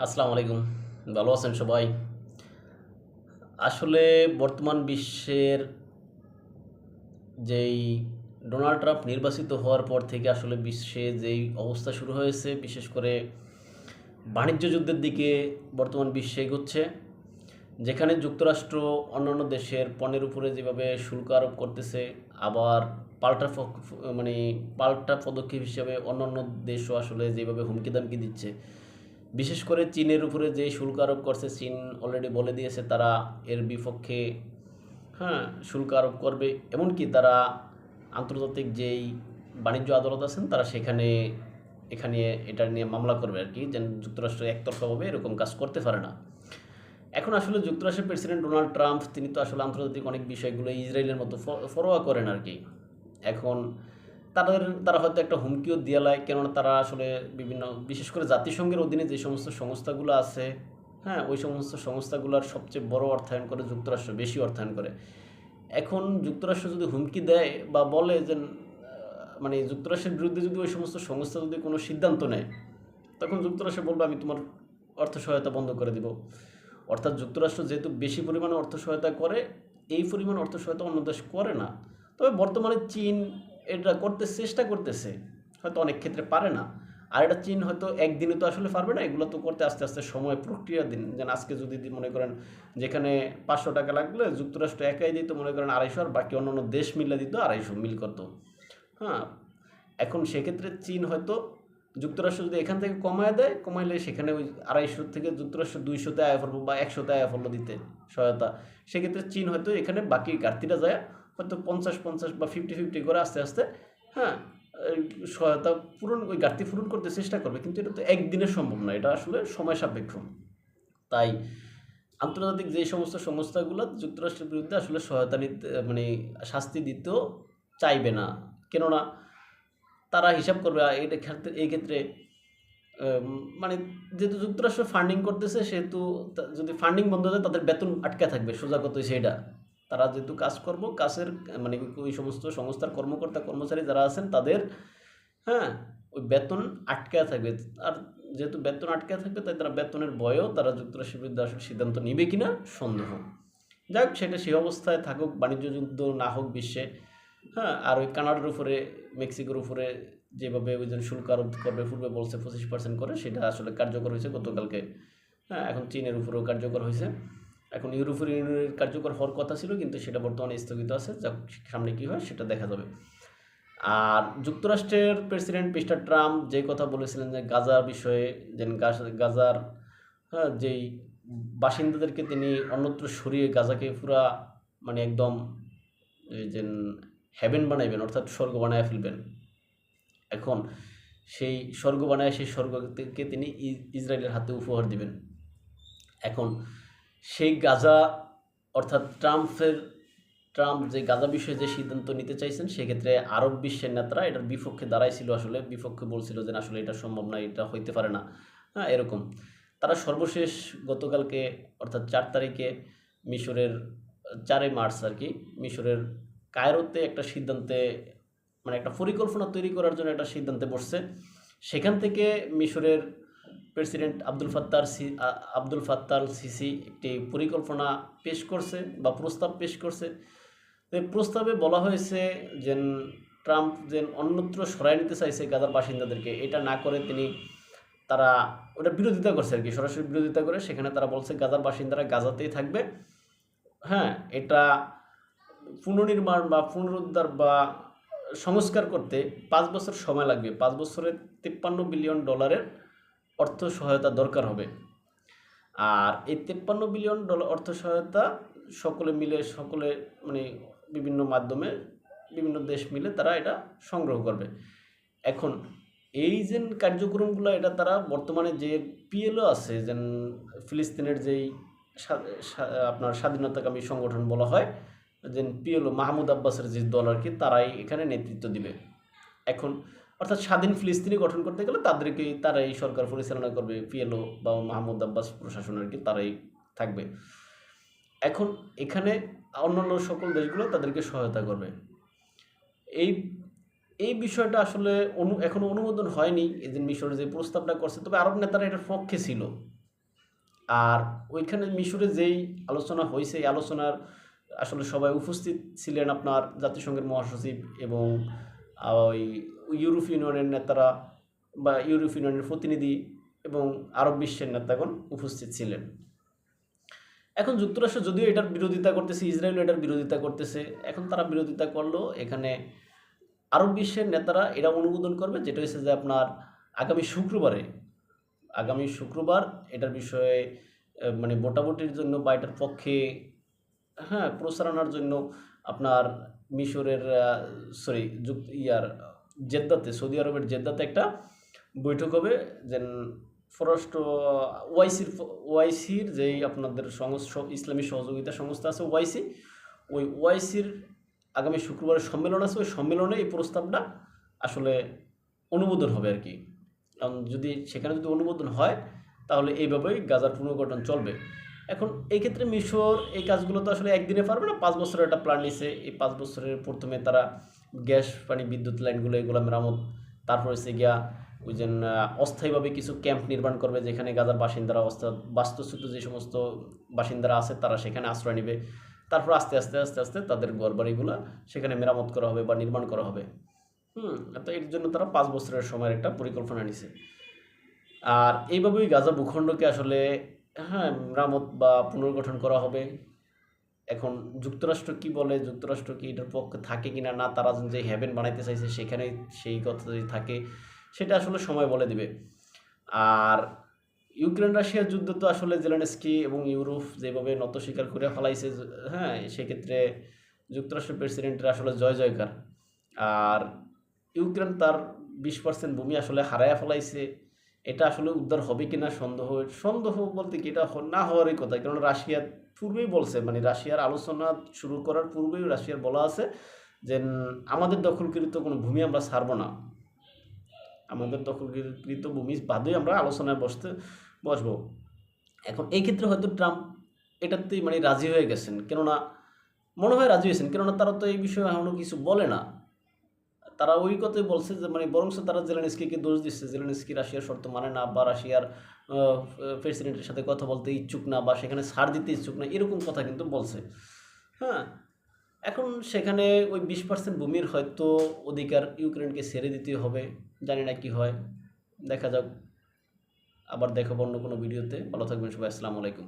আসসালামু আলাইকুম। ভালো আছেন সবাই? আসলে বর্তমান বিশ্বের যেই ডোনাল্ড ট্রাম্প নির্বাচিত হওয়ার পর থেকে আসলে বিশ্বে যেই অবস্থা শুরু হয়েছে, বিশেষ করে বাণিজ্য যুদ্ধের দিকে বর্তমান বিশ্ব এগোচ্ছে। যেখানে যুক্তরাষ্ট্র অন্যান্য দেশের পণ্যের উপরে যেভাবে শুল্ক আরোপ করতেছে, আবার পাল্টা মানে পাল্টা পদক্ষেপ হিসেবে অন্যান্য দেশও আসলে যেভাবে হুমকি-দামকি দিচ্ছে। বিশেষ করে চীনের উপরে যে শুল্ক আরোপ করছে, চীন অলরেডি বলে দিয়েছে তারা এর বিপক্ষে হ্যাঁ শুল্ক আরোপ করবে। এমনকি তারা আন্তর্জাতিক যেই বাণিজ্য আদালত আছেন তারা সেখানে এখানে এটা নিয়ে মামলা করবে আর কি, যেন যুক্তরাষ্ট্র একতরফাভাবে এরকম কাজ করতে পারে না। এখন আসলে যুক্তরাষ্ট্রের প্রেসিডেন্ট ডোনাল্ড ট্রাম্প তিনি তো আসলে আন্তর্জাতিক অনেক বিষয়গুলো ইসরায়েলের মতো ফরোয়া করেন আর কি। এখন তারা হয়তো একটা হুমকিও দেওয়ালায়, কেননা তারা আসলে বিভিন্ন বিশেষ করে জাতিসংঘের অধীনে যে সমস্ত সংস্থাগুলো আছে, হ্যাঁ ওই সমস্ত সংস্থাগুলোর সবচেয়ে বড় অর্থায়ন করে যুক্তরাষ্ট্র, বেশি অর্থায়ন করে। এখন যুক্তরাষ্ট্র যদি হুমকি দেয় বা বলে যে মানে যুক্তরাষ্ট্রের বিরুদ্ধে যদি ওই সমস্ত সংস্থা যদি কোনো সিদ্ধান্ত নেয়, তখন যুক্তরাষ্ট্র বলবে আমি তোমার অর্থ সহায়তা বন্ধ করে দিব। অর্থাৎ যুক্তরাষ্ট্র যেহেতু বেশি পরিমাণে অর্থ সহায়তা করে, এই পরিমাণ অর্থ সহায়তা অন্য দেশ করে না। তবে বর্তমানে চীন এটা করতে চেষ্টা করতেছে, হয়তো অনেক ক্ষেত্রে পারে না। আর এটা চীন হয়তো একদিনে তো আসলে পারবে না, এগুলো তো করতে আস্তে আস্তে সময় প্রক্রিয়া দিন। যেন আজকে যদি মনে করেন যেখানে 500 টাকা লাগলে যুক্তরাষ্ট্র একাই দিত মনে করেন 250, আর বাকি অন্যান্য দেশ মিলে দিত 250 মিল করতো। হ্যাঁ, এখন সেক্ষেত্রে চীন হয়তো যুক্তরাষ্ট্র যদি এখান থেকে কমায় দেয়, কমাইলে সেখানে ওই 250 থেকে যুক্তরাষ্ট্র 200-তে আয়া পড়বো বা 100-তে আয়া পড়লো দিতে সহায়তা। সেক্ষেত্রে চীন হয়তো এখানে বাকি ঘাটতিটা যায় হয়তো 50-50 বা 50-50 করে আস্তে আস্তে হ্যাঁ এই সহায়তা পূরণ, ওই ঘাটতি পূরণ করতে চেষ্টা করবে। কিন্তু এটা তো একদিনে সম্ভব না, এটা আসলে সময় সাপেক্ষ। তাই আন্তর্জাতিক যে সমস্ত সংস্থাগুলো যুক্তরাষ্ট্রের বিরুদ্ধে আসলে সহায়তা নিতে মানে শাস্তি দিতেও চাইবে না, কেননা তারা হিসাব করবে এটা ক্ষেত্রে এই ক্ষেত্রে মানে যেহেতু যুক্তরাষ্ট্র ফান্ডিং করতেছে, সেহেতু যদি ফান্ডিং বন্ধ হয় তাদের বেতন আটকে থাকবে, সোজা কথা সেটা। তারা যেহেতু কাজের মানে ওই সমস্ত সংস্থার কর্মকর্তা কর্মচারী যারা আছেন তাদের হ্যাঁ ওই বেতন আটকে থাকবে। আর যেহেতু বেতন আটকে থাকবে, তাই তারা বেতনের ভয়েও তারা যুক্তরাষ্ট্রের বিরুদ্ধে আসলে সিদ্ধান্ত নিবে কিনা সন্দেহ। যাই হোক, সেটা সেই অবস্থায় থাকুক, বাণিজ্য যুদ্ধ না হোক বিশ্বে। হ্যাঁ, আর ওই কানাডার উপরে মেক্সিকোর উপরে যেভাবে ওই জন্য শুল্ক আরোপ করবে পূর্বে বলছে 25% করে, সেটা আসলে কার্যকর হয়েছে গতকালকে। হ্যাঁ, এখন চীনের উপরেও কার্যকর হয়েছে। এখন ইউরোপীয় ইউনিয়নের কার্যকর হওয়ার কথা ছিল, কিন্তু সেটা বর্তমানে স্থগিত আছে। যা সামনে কী হয় সেটা দেখা যাবে। আর যুক্তরাষ্ট্রের প্রেসিডেন্ট মিস্টার ট্রাম্প যে কথা বলেছিলেন যে গাজার বিষয়ে, যে গাজার হ্যাঁ যেই বাসিন্দাদেরকে তিনি অন্যত্র সরিয়ে গাজাকে পুরা মানে একদম এই যে হেভেন বানাইবেন, অর্থাৎ স্বর্গ বানায় ফেলবেন। এখন সেই স্বর্গ বানায় সেই স্বর্গকে তিনি ইসরায়েলের হাতে উপহার দিবেন। এখন সেই গাজা অর্থাৎ ট্রাম্প যে গাজা বিষয়ে যে সিদ্ধান্ত নিতে চাইছেন, সেক্ষেত্রে আরব বিশ্বের নেতারা এটার বিপক্ষে দাঁড়াইছিল, আসলে বিপক্ষে বলছিল যে আসলে এটা সম্ভব না, এটা হইতে পারে না। হ্যাঁ, এরকম তারা সর্বশেষ গতকালকে অর্থাৎ 4 তারিখে মিশরের 4 মার্চ আর কি, মিশরের কায়রোতে একটা সিদ্ধান্তে মানে একটা পরিকল্পনা তৈরি করার জন্য একটা সিদ্ধান্তে বসছে। সেখান থেকে মিশরের প্রেসিডেন্ট আব্দুল ফাত্তাহ সিসি একটি পরিকল্পনা পেশ করছে বা প্রস্তাব পেশ করছে। এই প্রস্তাবে বলা হয়েছে যে ট্রাম্প যে অন্যত্র সরাই নিতে চাইছে গাজার বাসিন্দাদেরকে, এটা না করে তারা ওটা বিরোধিতা করছে আর কি, সরাসরি বিরোধিতা করে সেখানে তারা বলছে গাজার বাসিন্দারা গাজাতেই থাকবে। হ্যাঁ, এটা পুনর্নির্মাণ বা পুনরুদ্ধার বা সংস্কার করতে 5 বছর সময় লাগবে। 5 বছরে $53 বিলিয়ন অর্থ সহায়তা দরকার হবে। আর এই $53 বিলিয়ন অর্থ সহায়তা সকলে মানে বিভিন্ন মাধ্যমে বিভিন্ন দেশ মিলে তারা এটা সংগ্রহ করবে। এখন এই যে কার্যক্রমগুলো এটা তারা বর্তমানে যে পিএলও আছে, যে ফিলিস্তিনের যেই আপনার স্বাধীনতাকামী সংগঠন বলা হয়, যে পিএলও মাহমুদ আব্বাসের যে দল আর কি, তারাই এখানে নেতৃত্ব দিবে। এখন অর্থাৎ স্বাধীন ফিলিস্তিনি গঠন করতে গেলে তারাই সরকার পরিচালনা করবে, পিএলও বা মাহমুদ আব্বাস প্রশাসন আর কি, তারাই থাকবে। এখন এখানে অন্যান্য সকল দেশগুলো তাদেরকে সহায়তা করবে। এই এই বিষয়টা আসলে এখনো অনুমোদন হয়নি, এই যে মিশরের যে প্রস্তাবটা করছে, তবে আরব নেতারা এটার পক্ষে ছিল। আর ওইখানে মিশরে যেই আলোচনা হয়েছে এই আলোচনার আসলে সবাই উপস্থিত ছিলেন আপনার জাতিসংঘের মহাসচিব এবং ওই ইউরোপ ইউনিয়নের নেতারা বা ইউরোপ ইউনিয়নের প্রতিনিধি এবং আরব বিশ্বের নেতাগণ উপস্থিত ছিলেন। এখন যুক্তরাষ্ট্র যদিও এটার বিরোধিতা করতেছে, ইসরায়েল এটার বিরোধিতা করতেছে, এখন তারা বিরোধিতা করলেও এখানে আরব বিশ্বের নেতারা এটা অনুমোদন করবে, যেটা হচ্ছে যে আপনার আগামী শুক্রবার এটার বিষয়ে মানে ভোটাভুটির জন্য বা এটার পক্ষে হ্যাঁ প্রচারণার জন্য আপনার মিশরের জেদ্দাতে, সৌদি আরবের জেদ্দাতে একটা বৈঠক হবে। যেন পররাষ্ট্র ওআইসির যেই আপনাদের ইসলামী সহযোগিতা সংস্থা আছে ওআইসি, ওই ওআইসির আগামী শুক্রবারের সম্মেলন আছে, ওই সম্মেলনে এই প্রস্তাবটা আসলে অনুমোদন হবে আর কি। কারণ সেখানে যদি অনুমোদন হয় তাহলে এইভাবেই গাজার পুনর্গঠন চলবে। এখন এই ক্ষেত্রে মিশর এই কাজগুলো তো আসলে একদিনে পারবে না, 5 বছরের একটা প্ল্যান নিছে। এই 5 বছরের প্রথমে তারা গ্যাস পানি বিদ্যুৎ লাইনগুলো এগুলো মেরামত, তারপর হচ্ছে গিয়া ওই যে অস্থায়ীভাবে কিছু ক্যাম্প নির্মাণ করবে যেখানে গাজার বাসিন্দারা বাস্তুচ্যুত যে সমস্ত বাসিন্দারা আছে তারা সেখানে আশ্রয় নেবে। তারপর আস্তে আস্তে আস্তে আস্তে তাদের ঘরবাড়িগুলো সেখানে মেরামত করা হবে বা নির্মাণ করা হবে। তো এর জন্য তারা 5 বছরের সময়ের একটা পরিকল্পনা নিছে। আর এইভাবেই গাজা ভূখণ্ডকে আসলে মেরামত বা পুনর্গঠন করা হবে। এখন যুক্তরাষ্ট্র কি বলে, যুক্তরাষ্ট্র কি এটার পক্ষে থাকে কিনা না, তারা যে হ্যাভেন বানাইতে চাইছে সেখানে সেই কথা যদি থাকে সেটা আসলে সময় বলে দিবে। আর ইউক্রেন রাশিয়ার যুদ্ধ তো আসলে জেলেনস্কি এবং ইউরোপ যেভাবে নত স্বীকার করে ফেলাইছে, সেক্ষেত্রে যুক্তরাষ্ট্রের প্রেসিডেন্টের আসলে জয় জয়কার। আর ইউক্রেন তার 20% ভূমি আসলে হারায়া ফেলাইছে, এটা আসলে উদ্ধার হবে কিনা সন্দেহ বলতে কি এটা না হওয়ারই কথা। কারণ রাশিয়া পূর্বেই বলছে, মানে রাশিয়ার আলোচনা শুরু করার পূর্বেই রাশিয়ার বলা আছে যে আমাদের দখলকৃত কোনো ভূমি আমরা ছাড়বো না, আমাদের দখলকৃত ভূমি বাদেই আমরা আলোচনায় বসবো। এখন এই ক্ষেত্রে হয়তো ট্রাম্প এটাতেই মানে রাজি হয়ে গেছেন, কেননা মনে হয় রাজি হয়েছেন, কেননা তারা তো এই বিষয়ে এখনও কিছু বলে না। তারা ওই কথাই বলছে যে মানে বরং তারা জেলেনস্কিকে দোষ দিচ্ছে, জেলেনস্কি রাশিয়ার শর্ত মানে না বা রাশিয়ার প্রেসিডেন্টের সাথে কথা বলতে ইচ্ছুক না বা সেখানে ছাড় দিতে ইচ্ছুক না, এরকম কথা কিন্তু বলছে। এখন সেখানে ওই 20% ভূমির হয়তো অধিকার ইউক্রেনকে ছেড়ে দিতে হবে, জানি না কি হয়, দেখা যাক। আবার দেখাবো অন্য কোনো ভিডিওতে। ভালো থাকবেন সবাই, আসসালামু আলাইকুম।